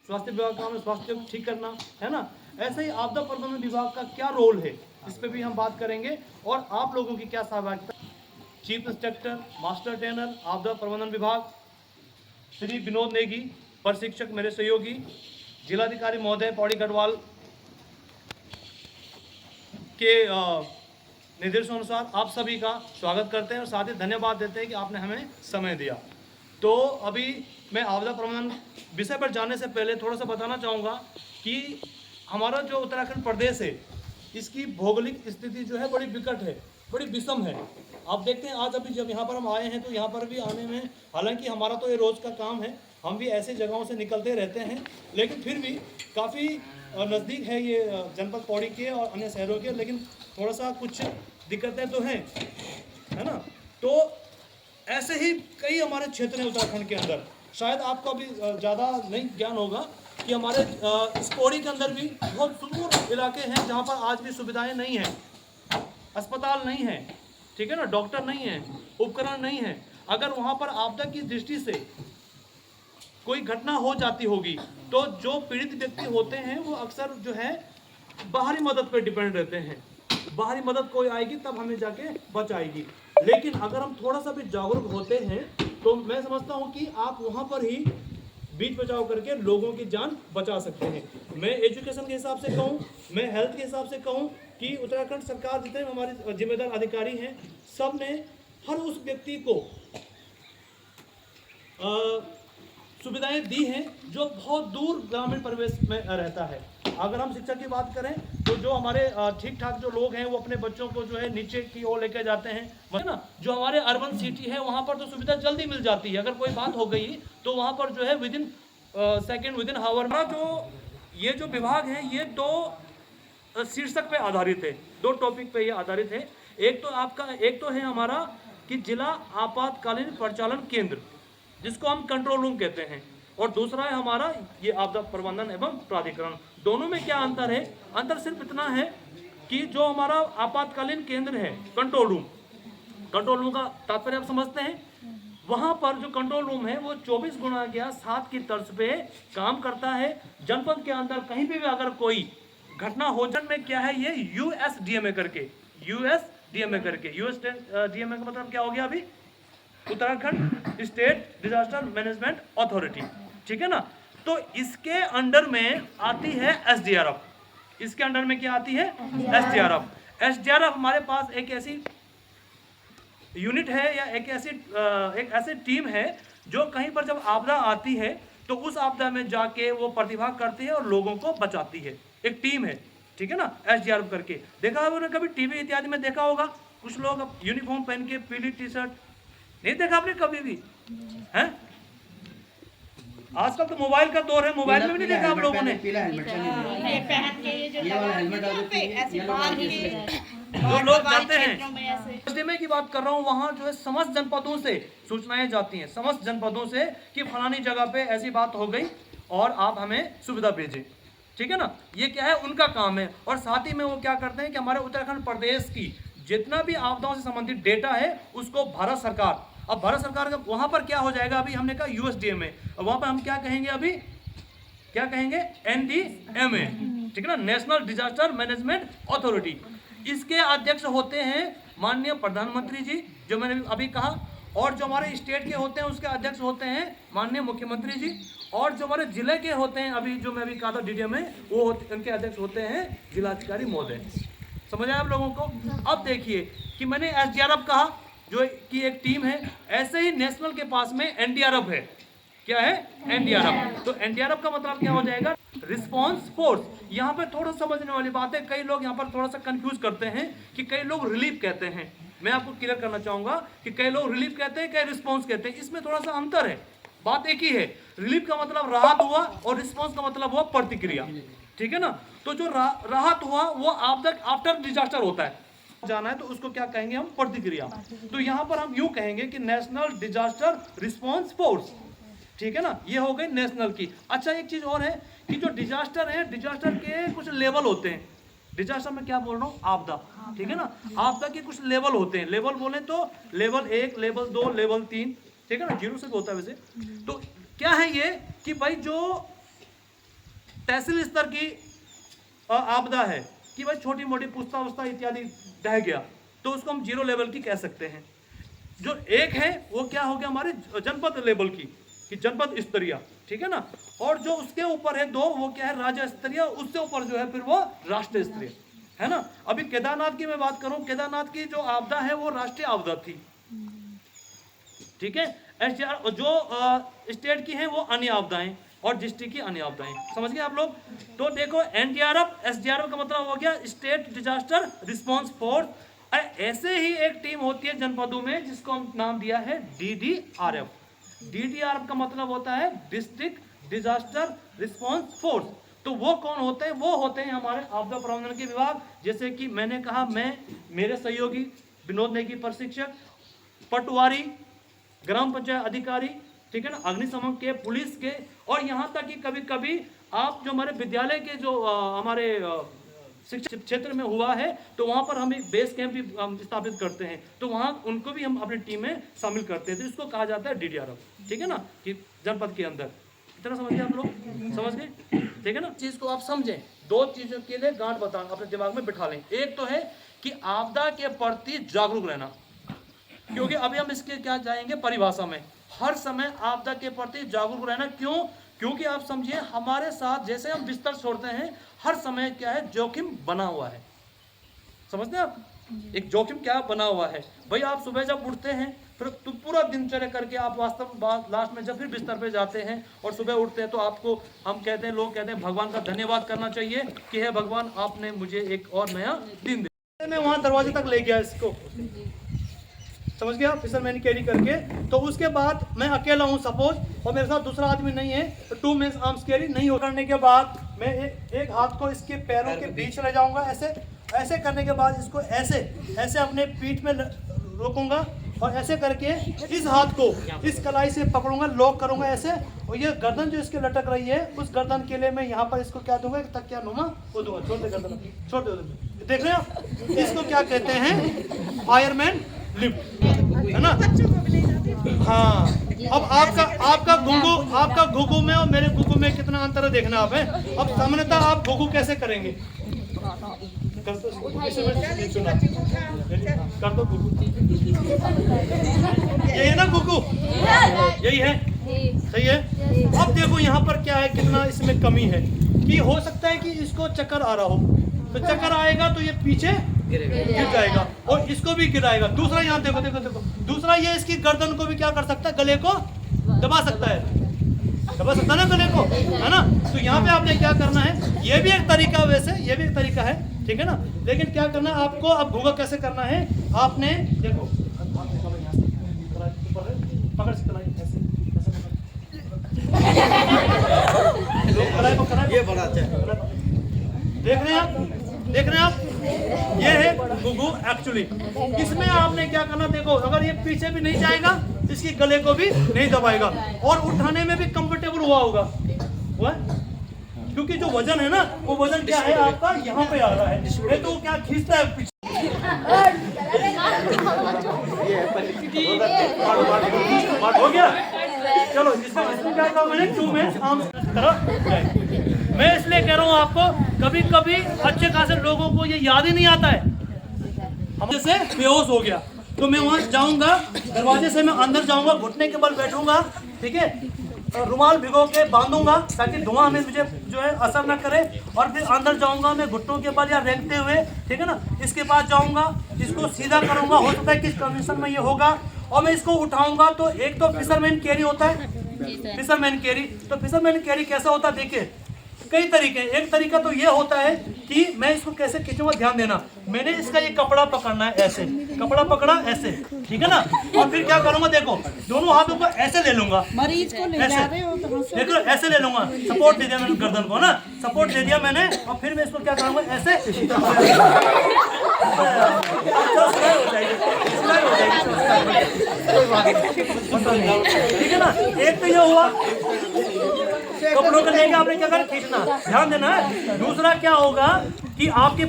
स्वास्थ्य विभाग का काम है स्वास्थ्य को ठीक करना, है ना। ऐसे ही आपदा प्रबंधन विभाग का क्या रोल है, इस पे भी हम बात करेंगे, और आप लोगों की क्या सहभागिता। चीफ इंस्पेक्टर, मास्टर ट्रेनर, आपदा प्रबंधन विभाग, श्री विनोद नेगी, प्रशिक्षक मेरे सहयोगी, जिलाधिकारी महोदय पौड़ी गढ़वाल के निर्देशानुसार आप सभी का स्वागत करते हैं और साथ ही धन्यवाद देते हैं कि आपने हमें समय दिया। तो अभी मैं आपदा प्रबंधन विषय पर जाने से पहले थोड़ा सा बताना चाहूँगा कि हमारा जो उत्तराखंड प्रदेश है, इसकी भौगोलिक स्थिति जो है बड़ी विकट है, बड़ी विषम है। आप देखते हैं आज अभी जब यहाँ पर हम आए हैं तो यहाँ पर भी आने में, हालांकि हमारा तो ये रोज़ का काम है, हम भी ऐसे जगहों से निकलते रहते हैं, लेकिन फिर भी काफ़ी नज़दीक है ये जनपद पौड़ी के और अन्य शहरों के, लेकिन थोड़ा सा कुछ दिक्कतें तो हैं, है ना। तो ऐसे ही कई हमारे क्षेत्र हैं उत्तराखंड के अंदर, शायद आपको अभी ज़्यादा नहीं ज्ञान होगा कि हमारे इस पौड़ी के अंदर भी बहुत सुदूर इलाके हैं जहाँ पर आज भी सुविधाएं नहीं हैं, अस्पताल नहीं है, ठीक है ना, डॉक्टर नहीं है, उपकरण नहीं है। अगर वहाँ पर आपदा की दृष्टि से कोई घटना हो जाती होगी तो जो पीड़ित व्यक्ति होते हैं वो अक्सर जो है बाहरी मदद पर डिपेंड रहते हैं, बाहरी मदद कोई आएगी तब हमें जाके बचाएगी। लेकिन अगर हम थोड़ा सा भी जागरूक होते हैं तो मैं समझता हूँ कि आप वहाँ पर ही बीच बचाव करके लोगों की जान बचा सकते हैं। मैं एजुकेशन के हिसाब से कहूँ, मैं हेल्थ के हिसाब से कहूँ कि उत्तराखंड सरकार जितने हमारे जिम्मेदार अधिकारी हैं, सब ने हर उस व्यक्ति को सुविधाएं दी हैं जो बहुत दूर ग्रामीण परिवेश में रहता है। अगर हम शिक्षा की बात करें तो जो हमारे ठीक ठाक जो लोग हैं वो अपने बच्चों को जो है नीचे की ओर लेकर जाते हैं, है ना। जो हमारे अर्बन सिटी है वहाँ पर तो सुविधा जल्दी मिल जाती है, अगर कोई बात हो गई तो वहाँ पर जो है विदिन सेकेंड, विदिन हावर। जो ये जो विभाग है ये दो शीर्षक पे आधारित है, दो टॉपिक पे ये आधारित है। एक तो है हमारा कि जिला आपातकालीन परिचालन केंद्र, जिसको हम कंट्रोल रूम कहते हैं, और दूसरा है हमारा ये आपदा प्रबंधन एवं प्राधिकरण। दोनों में क्या अंतर है? अंतर सिर्फ इतना है कि जो हमारा आपातकालीन केंद्र है, कंट्रोल रूम का तात्पर्य आप समझते हैं। वहां पर जो कंट्रोल रूम है वो 24x7 की तर्ज पे काम करता है। जनपद के अंदर कहीं भी अगर कोई घटना हो जाए में क्या है, ये यूएसडीएमए करके यूएसडीएमए का मतलब क्या हो गया अभी? Uttarakhand state disaster management authority, ठीक है ना। तो इसके अंडर में आती है एसडीआरएफ। इसके अंडर में क्या आती है? एसडीआरएफ हमारे पास एक ऐसी यूनिट है या एक ऐसी टीम है जो कहीं पर जब आपदा आती है तो उस आपदा में जाके वो प्रतिभाग करती है और लोगों को बचाती है। एक टीम है, ठीक है ना, एसडीआरएफ करके। देखा होगा कभी टीवी इत्यादि में देखा होगा, कुछ लोग यूनिफॉर्म पहन के पीली टी शर्ट, नहीं देखा आपने कभी भी? हैं? आजकल तो मोबाइल का दौर है, मोबाइल में भी नहीं देखा आप लोगों ने? जो लोग जाते हैं, में की बात कर रहा हूँ, वहाँ जो है समस्त जनपदों से सूचनाएं जाती हैं, समस्त जनपदों से कि फलानी जगह पे ऐसी बात हो गई और आप हमें सुविधा भेजें, ठीक है ना। ये क्या है? उनका काम है। और साथ ही में वो क्या करते हैं कि हमारे उत्तराखंड प्रदेश की जितना भी आपदाओं से संबंधित डेटा है उसको भारत सरकार, अब भारत सरकार का वहां पर क्या हो जाएगा, अभी हमने कहा यूएसडीएमए, वहां पर हम क्या कहेंगे, अभी क्या कहेंगे? एनडीएमए, ठीक है ना, नेशनल डिजास्टर मैनेजमेंट अथॉरिटी। इसके अध्यक्ष होते हैं माननीय प्रधानमंत्री जी, जो मैंने अभी कहा, और जो हमारे स्टेट के होते हैं उसके अध्यक्ष होते हैं माननीय मुख्यमंत्री जी, और जो हमारे जिले के होते हैं, अभी जो मैं अभी कहा था डीडीएम में, वो उनके अध्यक्ष होते हैं जिलाधिकारी महोदय। समझ आया आप लोगों को? अब देखिए कि मैंने एसडीआरएफ कहा जो कि एक टीम है, ऐसे ही नेशनल के पास में एनडीआरएफ है। क्या है? एनडीआरएफ। तो एनडीआरएफ का मतलब क्या हो जाएगा? Response force. यहाँ पे थोड़ा समझने वाली बात है, कई लोग यहाँ पर थोड़ा सा कंफ्यूज करते हैं कि कई लोग रिलीफ कहते हैं। मैं आपको क्लियर करना चाहूंगा कि कई लोग रिलीफ कहते हैं, कई रिस्पांस कहते हैं, इसमें थोड़ा सा अंतर है, बात एक ही है। रिलीफ का मतलब राहत हुआ और रिस्पांस का मतलब हुआ प्रतिक्रिया, ठीक है ना। तो जो राहत हुआ वो आफ्टर डिजास्टर होता है, जाना है तो उसको क्या कहेंगे हम? प्रतिक्रिया। तो यहाँ पर हम यूं कहेंगे कि नेशनल डिजास्टर रिस्पांस फोर्स, ठीक है ना, ये हो गई नेशनल की। अच्छा, एक चीज और है कि जो डिजास्टर है, डिजास्टर के कुछ लेवल होते हैं। डिजास्टर में क्या बोल रहा हूँ? आपदा, ठीक है ना। आपदा के कुछ लेवल होते हैं, लेवल बोले तो लेवल 1, लेवल 2, लेवल 3, ठीक है ना, 0 से होता है वैसे। तो क्या है ये कि भाई जो तहसील स्तर की आपदा है कि भाई छोटी मोटी पुस्ता वस्ता इत्यादि ढह गया, तो उसको हम 0 लेवल की कह सकते हैं। जो एक है वो क्या हो गया हमारे जनपद लेवल की, कि जनपद स्तरीय, ठीक है ना। और जो उसके ऊपर है 2, वो क्या है राज्य स्तरीय, उससे ऊपर जो है फिर वो राष्ट्रीय स्तरीय, है ना। अभी केदारनाथ की मैं बात करूं, केदारनाथ की जो आपदा है वो राष्ट्रीय आपदा थी, ठीक है। SDR जो स्टेट की है वो अन्य आपदाएं और डिस्ट्रिक्ट की अन्य आपदाएं, समझ गए आप लोग। तो देखो NDRF SDRF का मतलब हो गया स्टेट डिजास्टर रिस्पांस फोर्स। ऐसे ही एक टीम होती है जनपदों में जिसको हम नाम दिया है DDRF। DDRF का मतलब होता है डिस्ट्रिक्ट डिजास्टर रिस्पांस फोर्स। तो वो कौन होते हैं? वो होते हैं हमारे आपदा प्रबंधन के विभाग। जैसे कि मैंने कहा, मैं, मेरे सहयोगी विनोद नेगी प्रशिक्षक, पटवारी, ग्राम पंचायत अधिकारी, ठीक है ना, अग्निशमन के, पुलिस के, और यहाँ तक कि कभी कभी आप जो हमारे विद्यालय के जो हमारे शिक्षा क्षेत्र में हुआ है तो वहाँ पर हम एक बेस कैंप भी स्थापित करते हैं, तो वहाँ उनको भी हम अपनी टीम में शामिल करते हैं। तो इसको कहा जाता है DDRF, ठीक है ना, कि जनपद के अंदर। इतना समझ गए आप लोग? समझ गए, ठीक है ना। चीज़ को आप समझें, 2 चीज़ों के लिए गांठ बताना अपने दिमाग में बिठा लें। एक तो है कि आपदा के प्रति जागरूक रहना, क्योंकि अभी हम इसके क्या जाएंगे परिभाषा में। हर समय आपदा के प्रति जागरूक रहना। क्यों? क्योंकि आप समझिए हमारे साथ जैसे हम बिस्तर छोड़ते हैं, हर समय क्या है जोखिम बना हुआ है। समझते हैं आप? एक जोखिम क्या बना हुआ है भाई। आप सुबह जब उठते हैं फिर तो पूरा दिनचर्या करके आप वास्तव लास्ट में जब फिर बिस्तर पे जाते हैं और सुबह उठते हैं तो आपको हम कहते हैं, लोग कहते हैं भगवान का धन्यवाद करना चाहिए कि हे भगवान आपने मुझे एक और नया दिन दिया। मैं वहाँ दरवाजे तक ले गया इसको, समझ गया, फिशरमैन कैरी करके। तो उसके बाद मैं अकेला हूँ सपोज, और मेरे साथ दूसरा आदमी नहीं है, तो 2 मेंस आर्म्स कैरी नहीं हो करने के बाद मैं एक हाथ को इसके पैरों के बीच ले जाऊंगा, ऐसे करने के बाद इसको ऐसे अपने पीठ में रोकूंगा, और ऐसे करके इस हाथ को इस कलाई से पकड़ूंगा, लॉक करूंगा ऐसे, और ये गर्दन जो इसके लटक रही है उस गर्दन के लिए मैं यहाँ पर इसको क्या दूंगा, तकिया नुमा वो दूंगा। छोड़ दे गर्दन, छोड़ दे। देख रहे हो इसको क्या कहते हैं? फायरमैन लिफ्ट, है ना। हाँ, अब आपका घुघू में और मेरे घुघू में कितना अंतर है देखना आप है। अब सामान्यतः आप घुघू कैसे करेंगे? कर दो घुघू, यही है ना घुघू, यही है, सही है। अब देखो यहाँ पर क्या है, कितना इसमें कमी है कि हो सकता है कि इसको चक्कर आ रहा हो, तो चक्कर आएगा तो ये पीछे गिर जाएगा और इसको भी गिराएगा। दूसरा यहाँ देखो, दूसरा ये इसकी गर्दन को भी क्या कर सकता है, गले को दबा सकता है ना गले को, है ना। तो यहाँ पे आपने क्या करना है, ये भी एक तरीका, वैसे ये भी एक तरीका है, ठीक है ना। लेकिन क्या करना है आपको, अब घूंघा कैसे करना है, आपने देखो पकड़ ये बड़ा अच्छा है। देख रहे हैं आप, ये है घुघू एक्चुअली। इसमें आपने क्या करना, देखो अगर ये पीछे भी नहीं जाएगा, इसकी गले को भी नहीं दबाएगा, और उठाने में भी कंफर्टेबल हुआ होगा, क्योंकि जो वजन है ना, वो वजन क्या है आपका यहाँ पे आ रहा है, नहीं तो क्या खींचता है पीछे। हो गया, चलो इसमें क्या कहा मैंने, 2 मेंस आर्म्स तरह। मैं इसलिए कह रहा हूँ आपको, कभी कभी अच्छे खासे लोगों को ये याद ही नहीं आता है। हम जैसे बेहोश हो गया तो मैं वहाँ जाऊँगा, दरवाजे से मैं अंदर जाऊँगा, घुटने के बल बैठूंगा, ठीक है, रुमाल भिगो के बांधूंगा ताकि धुआं में मुझे जो है असर न करे, और फिर अंदर जाऊंगा मैं घुटनों के बल या रेंगते हुए, ठीक है ना। इसके बाद जाऊंगा, इसको सीधा करूंगा, हो सकता है किस कंडीशन में ये होगा, और मैं इसको उठाऊंगा। तो एक तो फिशरमैन कैरी होता है, फिशरमैन कैरी। तो फिशरमैन कैरी कैसा होता है, देखिए कई तरीके। एक तरीका तो ये होता है कि मैं इसको कैसे खींचूंगा, ध्यान देना, मैंने इसका ये कपड़ा पकड़ना है, ऐसे कपड़ा पकड़ा ऐसे, ठीक है ना। और फिर क्या करूंगा, देखो दोनों हाथों को ऐसे ले लूंगा, मरीज को ले जा रहे हो तो देखो ऐसे ले लूंगा, सपोर्ट दे दिया मैंने गर्दन को ना, सपोर्ट दे दिया मैंने, और फिर मैं इसको क्या करूंगा ऐसे, ठीक है ना। एक तो ये हुआ, कपड़ों को लेके आपने क्या कर खींचना, ध्यान देना है। दूसरा क्या होगा कि आपके